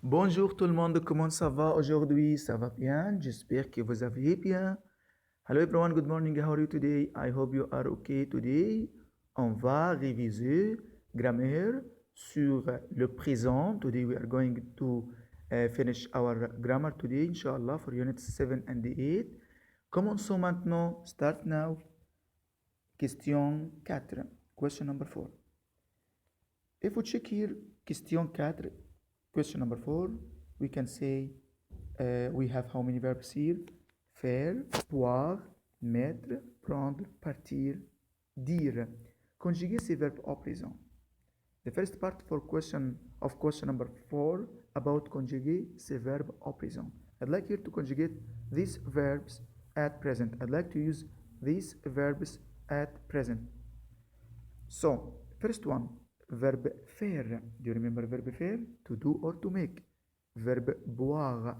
Bonjour tout le monde, comment ça va aujourd'hui? Ça va bien? J'espère que vous allez bien. Hello everyone, good morning. How are you today? I hope you are okay today. On va réviser grammaire sur le présent. Today we are going to finish our grammar today, inshallah, for units 7 and 8. Commençons maintenant. Start now. Question 4. Question number 4. If we check here, question 4, question number 4, we can say we have how many verbs here? Faire, boire, mettre, prendre, partir, dire. Conjuguer ces verbes au présent. The first part for question number 4 about conjuguer ces verbes au présent. I'd like here to conjugate these verbs at present. I'd like to use these verbs at present. So, first one, verbe faire. Do you remember verbe faire? To do or to make. Verbe boire.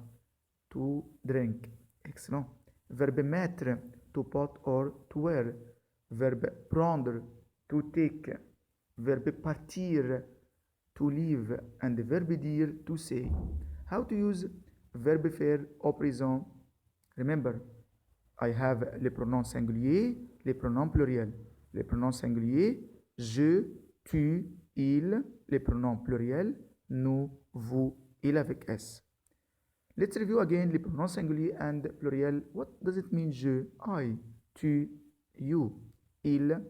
To drink. Excellent. Verbe mettre. To put or to wear. Verbe prendre. To take. Verbe partir. To leave. And verbe dire. To say. How to use verbe faire au présent? Remember, I have les pronoms singuliers, les pronoms pluriels. Les pronoms singuliers, je, tu, il. Les pronoms pluriels, nous, vous, il avec S. Let's review again les pronoms singuliers and pluriel. What does it mean je? I, tu, you, il,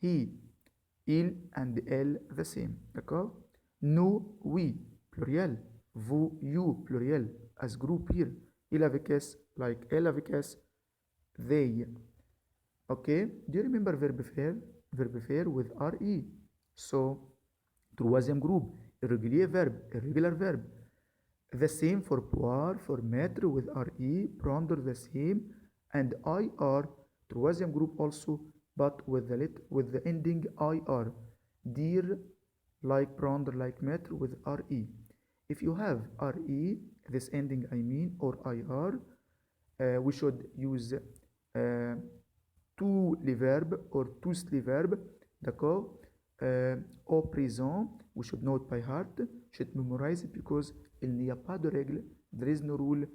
he. Il and elle the same. D'accord? Nous, we, pluriel. Vous, you, pluriel. As group here. Il avec S, like elle avec S. They. Okay, do you remember verbe faire? Verbe faire with RE. So, troisième groupe, irrégulier verbe, irregular verb. The same for boire, for mettre with RE, prendre the same, and IR, troisième groupe also, but with the ending IR. Dire, like prendre, like mettre with RE. If you have RE, this ending I mean, or IR, we should use tous les verbes or tous les verbes, d'accord, au présent. We should know it by heart, should memorize it because il n'y a pas de règle, there is no rule.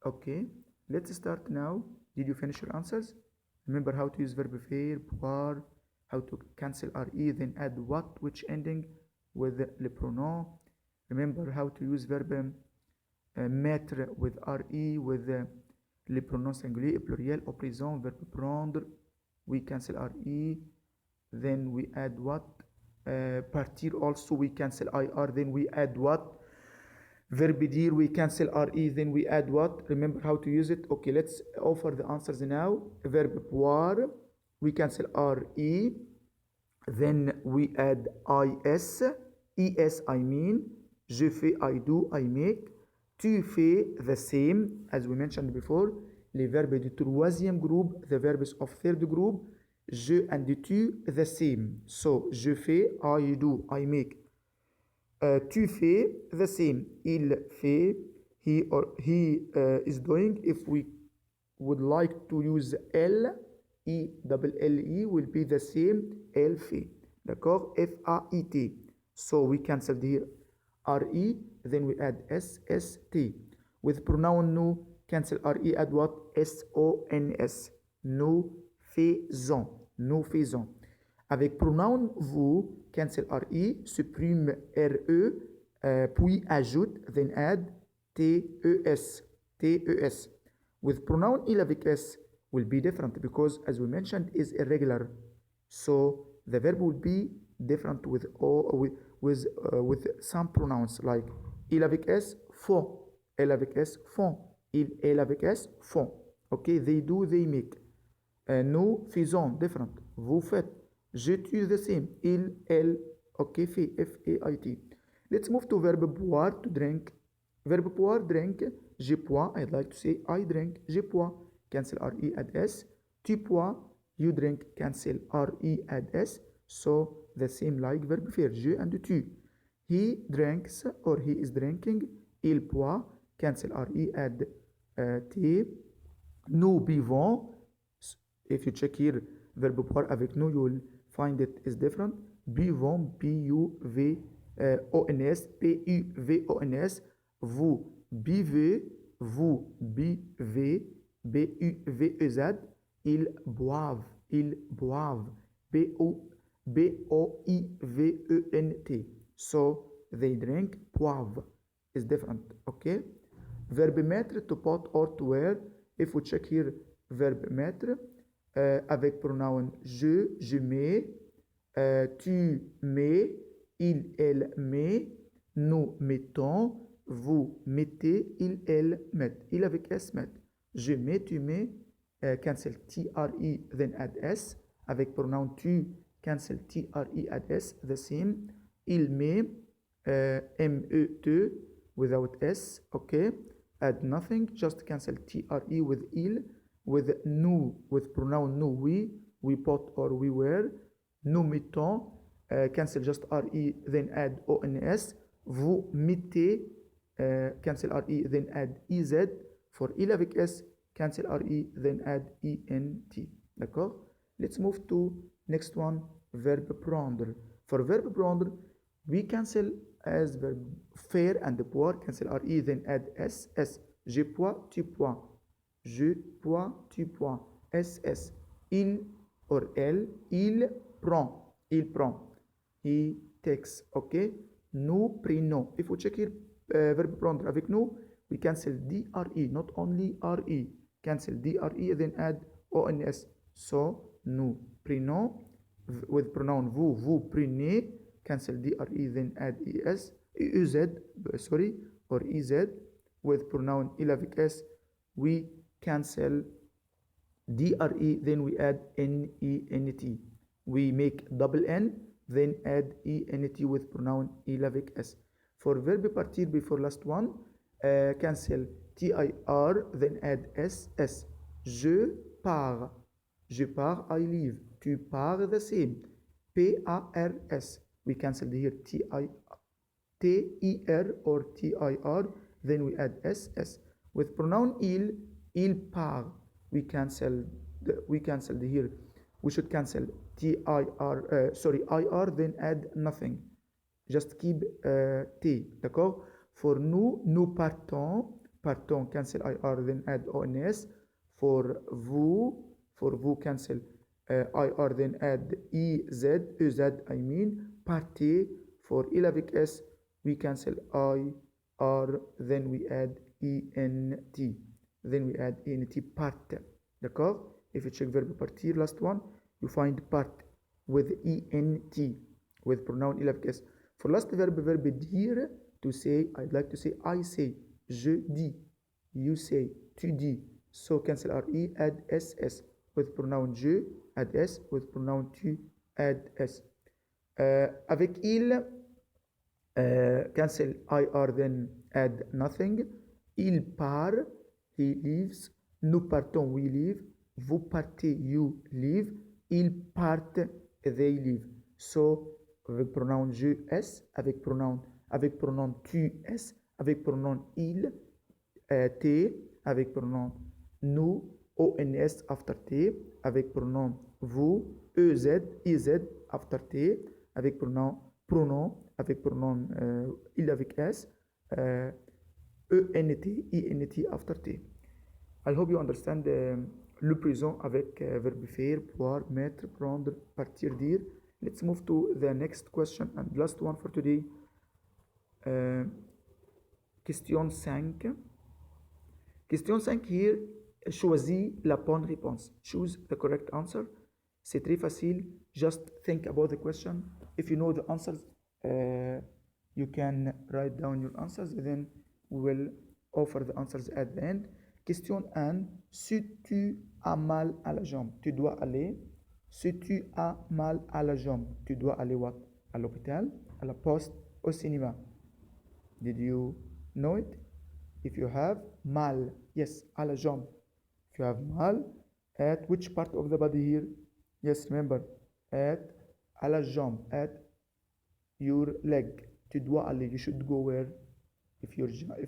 Okay, let's start now. Did you finish your answers? Remember how to use verb faire, boire, how to cancel RE, then add what, which ending with le pronom. Remember how to use verb mettre with RE, with les pronoms singuliers et pluriels au présent, verbe prendre, we cancel RE, then we add what? Partir also, we cancel IR, then we add what? Verbe dire, we cancel RE, then we add what? Remember how to use it? Okay, let's offer the answers now. Verbe boire, we cancel RE, then we add IS, ES I mean, je fais, I do, I make. Tu fais the same, as we mentioned before. Les verbes du troisième groupe, the verbs of third group. Je and tu, the same. So, je fais, I do, I make. Tu fais, the same. Il fait, he is doing. If we would like to use L, E, double L, E will be the same. Elle fait. D'accord? F-A-I-T. So, we cancel here RE, then we add SST. With pronoun nous, cancel RE, add what? SONS. Nous faisons. Nous faisons. Avec pronoun vous, cancel RE, supprime RE, puis ajoute, then add TES. TES. With pronoun il avec S will be different because, as we mentioned, is irregular. So the verb will be different with some pronouns like il avec S, font. Elle avec S, font. Elle avec S, font. Okay, they do, they make. Nous faisons, different. Vous faites. Je tue, the same. Il, elle, okay, fait, F-A-I-T. Let's move to verb boire, to drink. Verb boire, drink. Je bois, I'd like to say I drink. Je bois, cancel R-E, add S. Tu bois, you drink, cancel R-E, add S. So, the same like verb faire, je and tu. He drinks or he is drinking. Il boit, cancel RE, add T. Nous buvons. If you check here, verbe boire avec nous, you will find it is different. Buvons, B-U-V ONS, PUVONS, vous buvez, vous buvez, BUVEZ, ils boivent, BOIVENT. So they drink, boivent is different, okay? Verbe mettre, to put or to wear. If we check here, verbe mettre, avec pronoun je mets, tu mets, il, elle met, nous mettons, vous mettez, il, elle met. Il avec S met. Je mets, tu mets, cancel TRE, then add S. Avec pronoun tu, cancel TRE, add S, the same. Il met, MET, without S, okay. Add nothing, just cancel TRE with il. With nous, with pronoun nous, we put or we wear. Nous mettons, cancel just RE, then add ONS. Vous mettez, cancel RE, then add EZ. For il avec S, cancel RE, then add ENT. D'accord? Let's move to next one, verbe prendre. For verbe prendre, we cancel as verb faire and boire, cancel RE, then add S. Je bois, tu bois. Je bois, tu bois. SS. Il or elle, il prend. Il prend. He takes. Okay. Nous prenons. If we check here, verbe prendre avec nous, we cancel DRE, not only RE. Cancel DRE, then add ONS. So, nous prenons. With pronoun vous prenez. Cancel DRE, then add ES. EZ, sorry, or EZ. With pronoun il avec S, we cancel DRE, then we add NENT. We make double N, then add ENT with pronoun il avec S. For verbe partir before last one, cancel TIR, then add SS. Je pars. Je pars, I leave. Tu pars, the same. PARS. We cancel here TIR or TIR, then we add SS. With pronoun il part, we cancel here. We should cancel IR, then add nothing. Just keep T, d'accord? For nous partons, cancel IR, then add ONS. For vous, cancel IR, then add EZ, I mean, partez. For il avec S, we cancel IR, then we add ENT. Then we add ENT, part. D'accord? If you check verbe partir, last one, you find part with ENT, with pronoun il avec S. For last verbe dire, to say, I'd like to say, I say, je dis, you say, tu dis. So cancel RE, add SS. With pronoun je, add S. With pronoun tu, add S. Avec il, cancel IR, then add nothing. Il part, he leaves. Nous partons, we leave. Vous partez, you leave. Ils partent, they leave. So, avec pronom je, S, avec pronom tu, S, avec pronom il, T, avec pronom nous, ONS after T, avec pronom vous, EZ, IZ after T, avec pronom avec pronom il avec S, ENT, INT after T. I hope you understand le présent avec verbe faire, boire, mettre, prendre, partir, dire. Let's move to the next question and last one for today. Question 5. Question 5 here, choisis la bonne réponse. Choose the correct answer. C'est très facile. Just think about the question. If you know the answers, you can write down your answers. Then we will offer the answers at the end. Question 1. Si tu as mal à la jambe, tu dois aller. Si tu as mal à la jambe, tu dois aller what? À l'hôpital, à la poste, au cinéma. Did you know it? If you have mal, yes, à la jambe. If you have mal, at which part of the body here? Yes, remember, à la jambe, at your leg. Tu dois aller, you should go where? If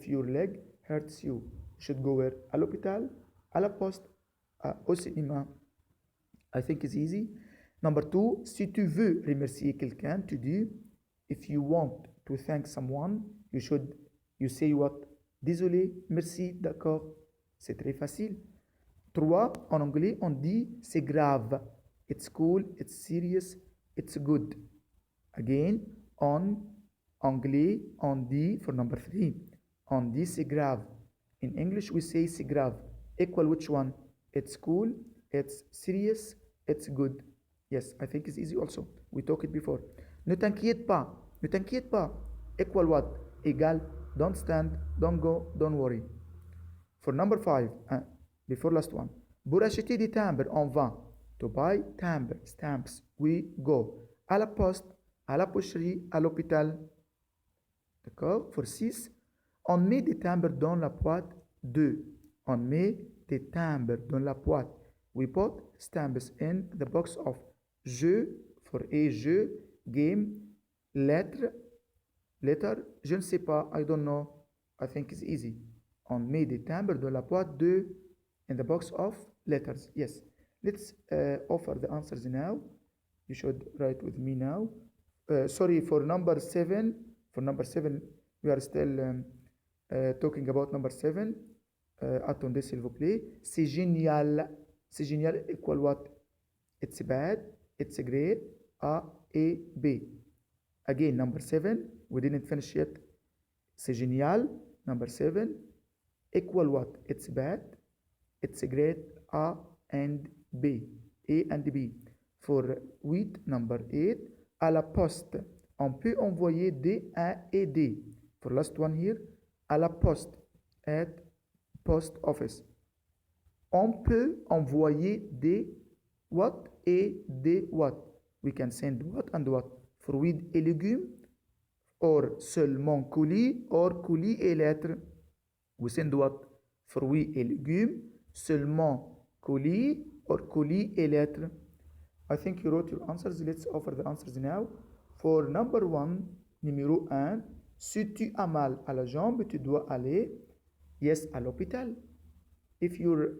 your leg hurts you, you should go where? À l'hôpital, à la poste, au cinéma. I think it's easy. Number 2, si tu veux remercier quelqu'un, tu dis, if you want to thank someone, you say what? Désolé, merci, d'accord. C'est très facile. 3. En anglais, on dit c'est grave. It's cool, it's serious, it's good. Again, en anglais, on dit, for number 3, on dit c'est grave. In English, we say c'est grave. Equal which one? It's cool, it's serious, it's good. Yes, I think it's easy also. We talked it before. Ne t'inquiète pas. Ne t'inquiète pas. Equal what? Égal. Don't stand, don't go, don't worry. For number 5, before last one. Pour acheter des timbres, on va. To buy timbre, stamps, we go. À la poste, à la pocherie, à l'hôpital. D'accord? For 6, on met des timbres dans la boîte 2. On met des timbres dans la boîte. We put stamps in the box of jeu, for a jeu, game, lettre, letter, je ne sais pas, I don't know, I think it's easy. On met des timbres dans la boîte 2 in the box of letters. Yes. Let's offer the answers now. You should write with me now. Sorry, for number 7, we are still talking about number 7. Attendez, s'il vous plaît. C'est génial. C'est génial equal what? It's bad, it's great, A, et B. Again, number 7, we didn't finish yet. C'est génial, number 7, equal what? It's bad, it's great, A and B. A and B. For wheat, number 8, à la poste, on peut envoyer des A et D. For last one here, à la poste, at post office. On peut envoyer des what et des what. We can send what and what. For wheat et légumes, or seulement colis, or colis et lettres. We send what? For wheat et légumes, seulement colis, or colis et lettres. I think you wrote your answers. Let's offer the answers now. For number 1, numéro 1, si tu as mal à la jambe, tu dois aller, yes, à l'hôpital. If your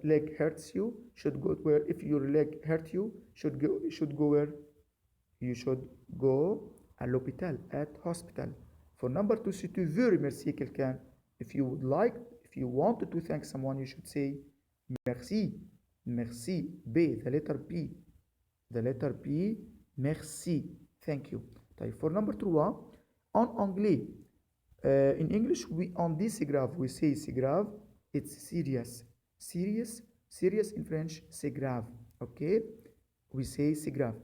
leg hurts you, should go where? If your leg hurt you, should go where? You should go à l'hôpital, at hospital. For number 2, si tu veux remercier quelqu'un, if you want to thank someone, you should say merci, merci. B, the letter P. The letter P, merci, thank you. For number 3, en anglais, in English, on dit c'est grave, we say c'est grave, it's serious. Serious in French, c'est grave, okay? We say c'est grave.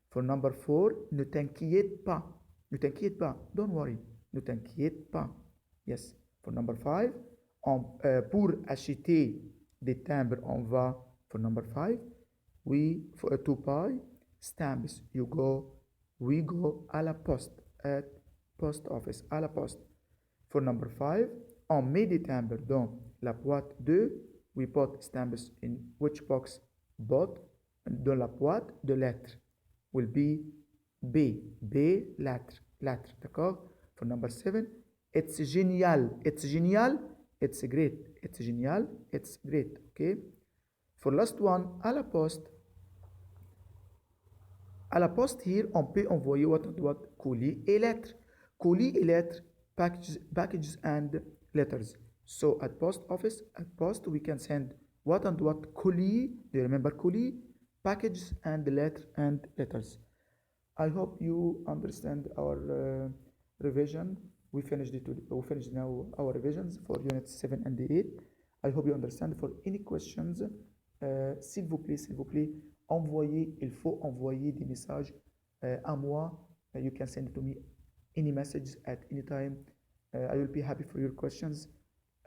For number 4, ne t'inquiète pas. Ne t'inquiète pas, don't worry. Ne t'inquiète pas. Yes. For number 5, pour acheter des timbres, on va. For number 5, to buy stamps, we go à la poste, at post office, à la poste. For number 5, on met des timbres dans la boîte 2, we put stamps in which box? Both, dans la boîte de lettres. Will be B, lettre, d'accord? For number 7, it's génial, it's great, it's génial, it's great, okay? For last one, à la poste here, on peut envoyer what? Colis et lettres. Colis et lettres, packages and letters. So at post office, at post, we can send what and what? Colis, do you remember colis? Packages and letters. I hope you understand our revision. We finished now our revisions for units 7 and 8. I hope you understand. For any questions, s'il vous plaît, il faut envoyer des messages à moi. You can send it to me any messages at any time. I will be happy for your questions.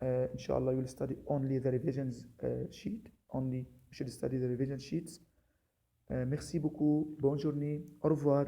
Inshallah, you will study only the revisions sheet. Only you should study the revision sheets. Merci beaucoup. Bonne journée. Au revoir.